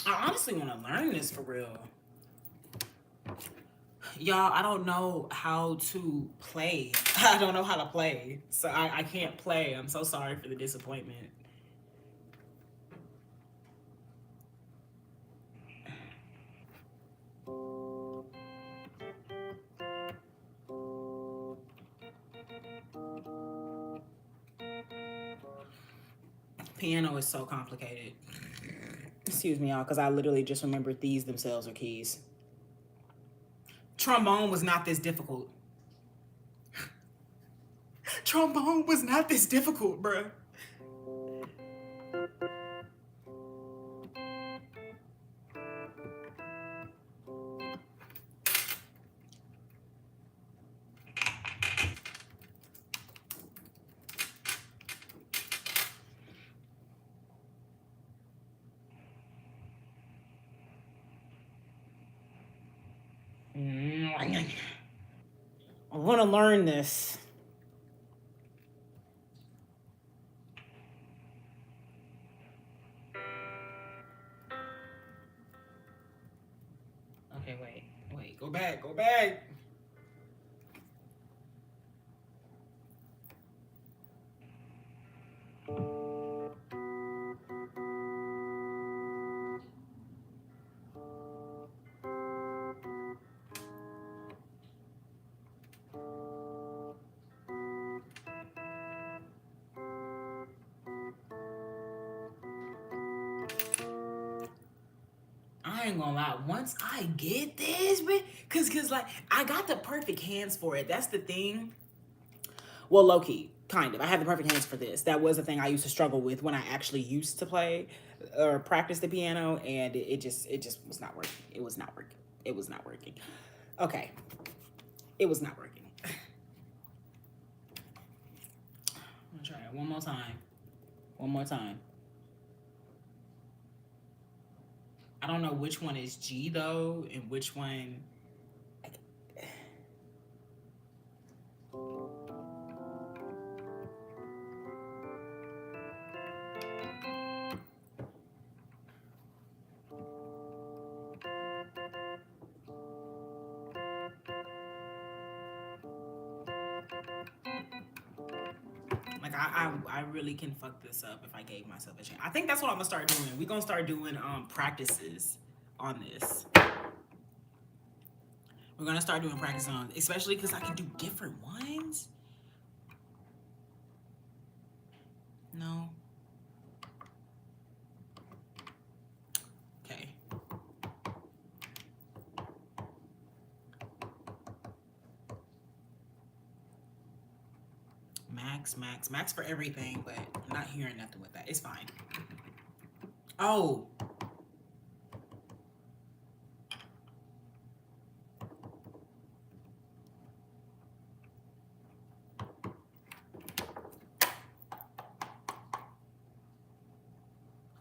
I honestly want to learn this for real. Y'all, I don't know how to play. I don't know how to play. So I can't play. I'm so sorry for the disappointment. Piano is so complicated. Excuse me, y'all, because I literally just remembered these themselves are keys. Trombone was not this difficult. Trombone was not this difficult, bruh. I want to learn this. Okay, wait, go back. I ain't gonna lie, once I get this, cause like I got the perfect hands for it. That's the thing. Well, low key, kind of. I had the perfect hands for this. That was the thing I used to struggle with when I actually used to play or practice the piano, and it just was not working. It was not working. It was not working. Okay. It was not working. I'm gonna try it one more time. One more time. I don't know which one is G though, and which one. Like I really can fuck this up if I gave myself a chance. I think that's what I'm gonna start doing. We're gonna start doing practices on this. We're gonna start doing practice on, especially because I can do different ones. No. Okay. Max for everything, but I'm not hearing nothing with that. It's fine. Oh.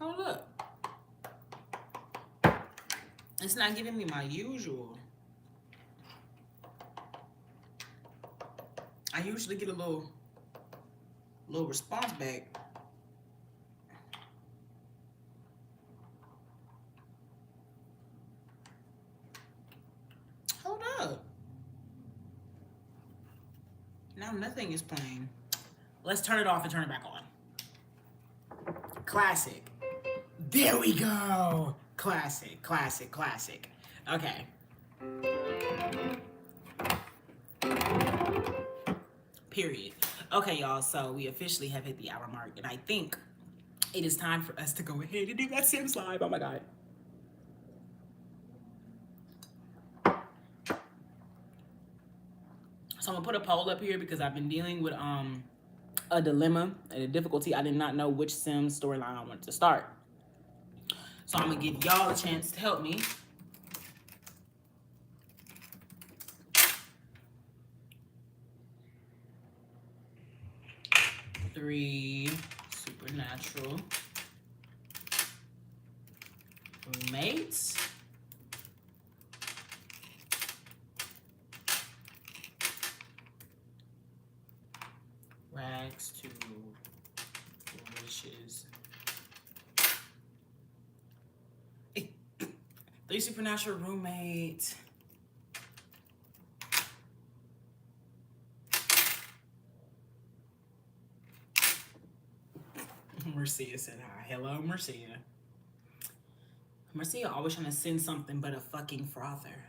Hold up. It's not giving me my usual. I usually get a little response back. Hold up. Now nothing is playing. Let's turn it off and turn it back on. Classic. There we go. Classic. Okay. Period. Okay, y'all, so we officially have hit the hour mark, and I think it is time for us to go ahead and do that Sims Live. Oh my God. So I'm gonna put a poll up here because I've been dealing with a dilemma and a difficulty. I did not know which Sims storyline I wanted to start. So I'm going to give y'all a chance to help me. Three supernatural roommates. Rags to riches. Three supernatural roommates. Marcia said hi. Hello, Marcia. Marcia always trying to send something but a fucking frother.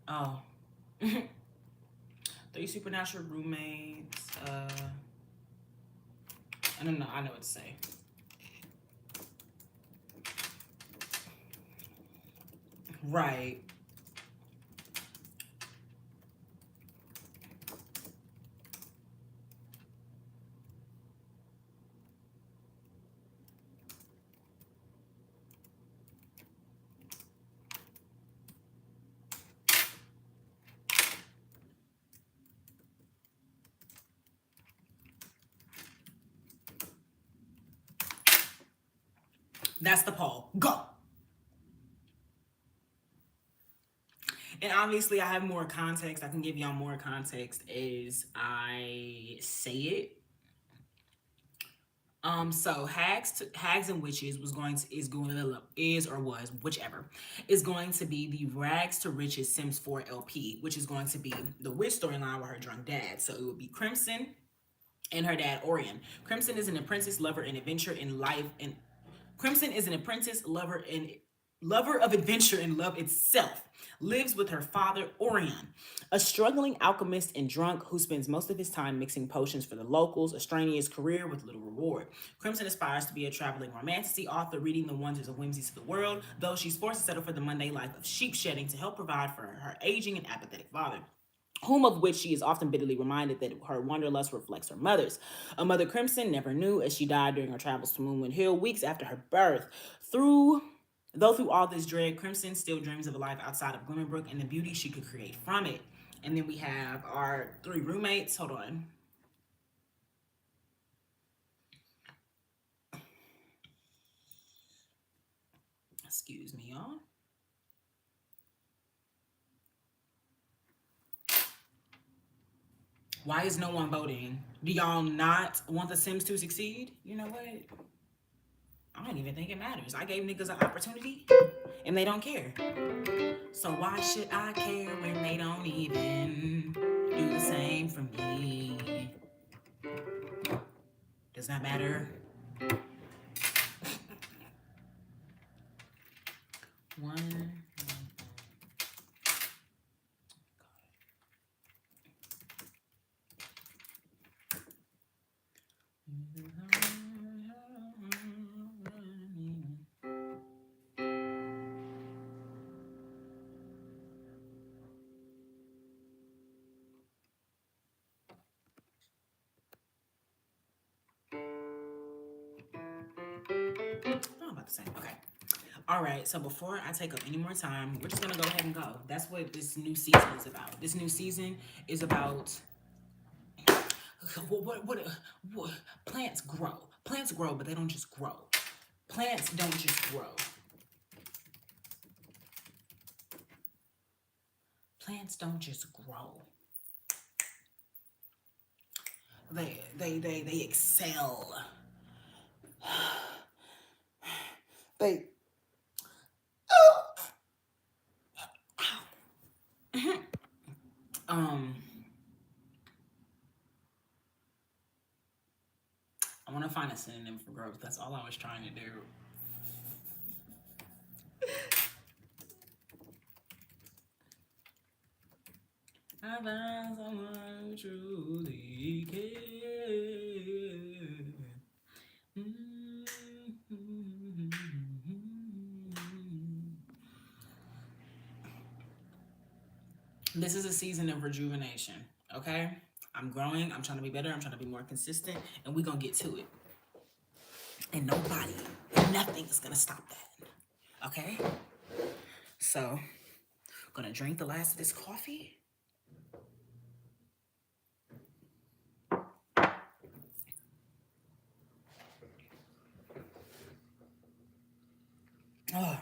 Oh. Three supernatural roommates. I don't know. I know what to say. Right. That's the poll. Go. And obviously I have more context. I can give y'all more context as I say it. So Hags and Witches is going to be the Rags to Riches Sims 4 LP, which is going to be the witch storyline with her drunk dad. So it would be Crimson and her dad Orion. Crimson is an apprentice lover and adventure in life, and Crimson is an apprentice lover of adventure and love itself. Lives with her father, Orion, a struggling alchemist and drunk who spends most of his time mixing potions for the locals, a strenuous career with little reward. Crimson aspires to be a traveling romantasy author, reading the wonders of whimsies to the world, though she's forced to settle for the mundane life of sheep shedding to help provide for her aging and apathetic father, whom of which she is often bitterly reminded that her wanderlust reflects her mother's. A mother Crimson never knew, as she died during her travels to Moonwind Hill weeks after her birth. Though through all this dread, Crimson still dreams of a life outside of Glimmerbrook and the beauty she could create from it. And then we have our three roommates. Hold on. Excuse me, y'all. Why is no one voting? Do y'all not want the Sims to succeed? You know what? I don't even think it matters. I gave niggas an opportunity and they don't care. So why should I care when they don't even do the same for me? Does that matter? One. I'm about to say, okay. All right, so before I take up any more time, we're just gonna go ahead and go. That's what this new season is about. This new season is about what plants grow. Plants grow, but they don't just grow. Plants don't just grow. Plants don't just grow. They excel. They I want to find a synonym for growth. That's all I was trying to do. I found someone who truly cares. This is a season of rejuvenation, okay? I'm growing. I'm trying to be better. I'm trying to be more consistent. And we're going to get to it. And nobody, nothing is going to stop that. Okay? So, I'm going to drink the last of this coffee. Oh.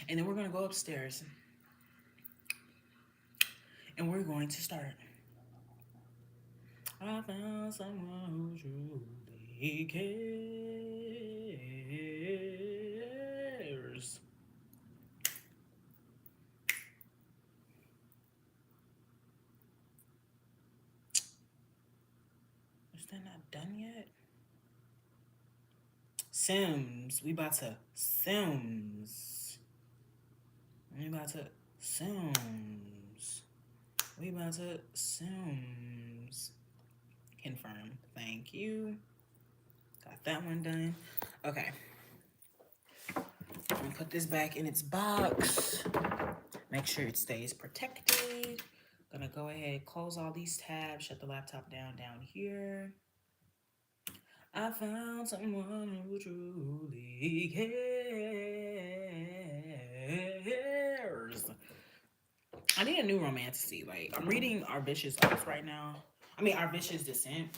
And then we're going to go upstairs. And we're going to start. I found someone who truly cares. Is that not done yet? Sims. We about to Sims. We about to Sims. We about to Sims. Confirm. Thank you. Got that one done. Okay. I'm gonna put this back in its box. Make sure it stays protected. Gonna go ahead, close all these tabs, shut the laptop down here. I found someone who truly cares. I need a new romantasy. Like, I'm reading Our Vicious Oath right now. I mean, Our Vicious Descent.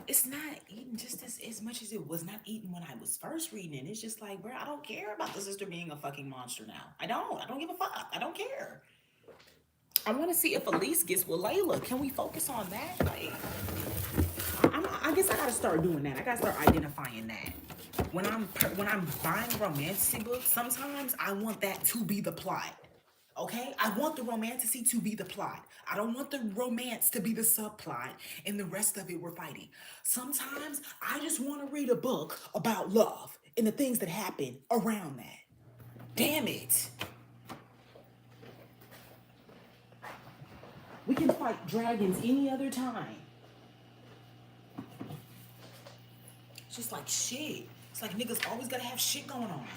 It's not eating just as much as it was not eating when I was first reading it. It's just like, bro, I don't care about the sister being a fucking monster now. I don't give a fuck. I don't care. I want to see if Elise gets with Layla. Can we focus on that? Like, I guess I gotta start doing that. I gotta start identifying that. When I'm buying romantic books, sometimes I want that to be the plot. Okay? I want the romantasy to be the plot. I don't want the romance to be the subplot and the rest of it we're fighting. Sometimes I just want to read a book about love and the things that happen around that. Damn it. We can fight dragons any other time. It's just like shit. It's like niggas always gotta have shit going on.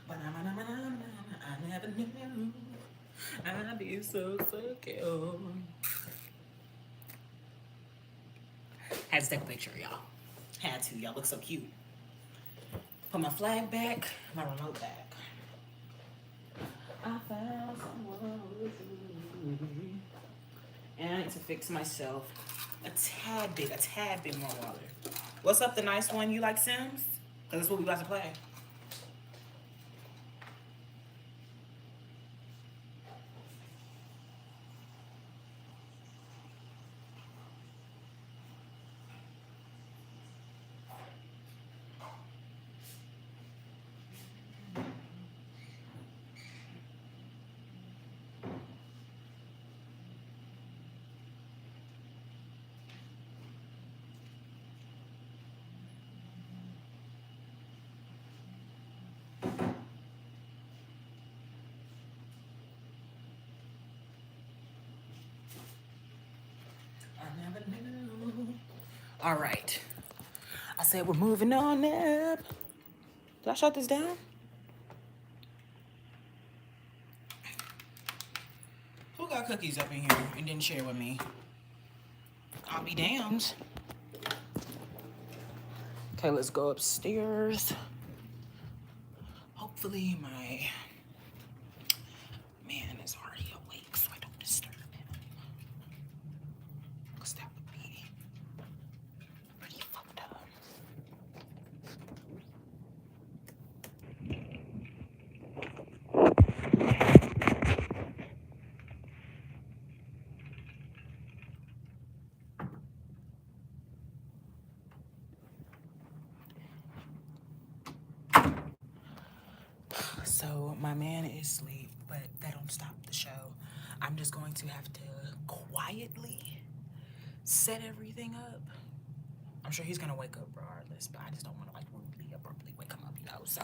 But I never knew I'd be so secure. Had to take a picture, y'all. Had to. Y'all look so cute. Put my flag back, my remote back. I found someone. And I need to fix myself a tad bit more water. What's up, the nice one? You like Sims? Because that's what we about to play. All right. I said we're moving on up. Did I shut this down? Who got cookies up in here and didn't share with me? I'll be damned. Okay, let's go upstairs. Hopefully my man is already awake so I don't disturb him. Because that would be pretty fucked up. So my man is asleep, but that don't stop the show. I'm just going to have to quietly set everything up. I'm sure he's gonna wake up regardless, but I just don't want to like rudely, abruptly wake him up, you know. So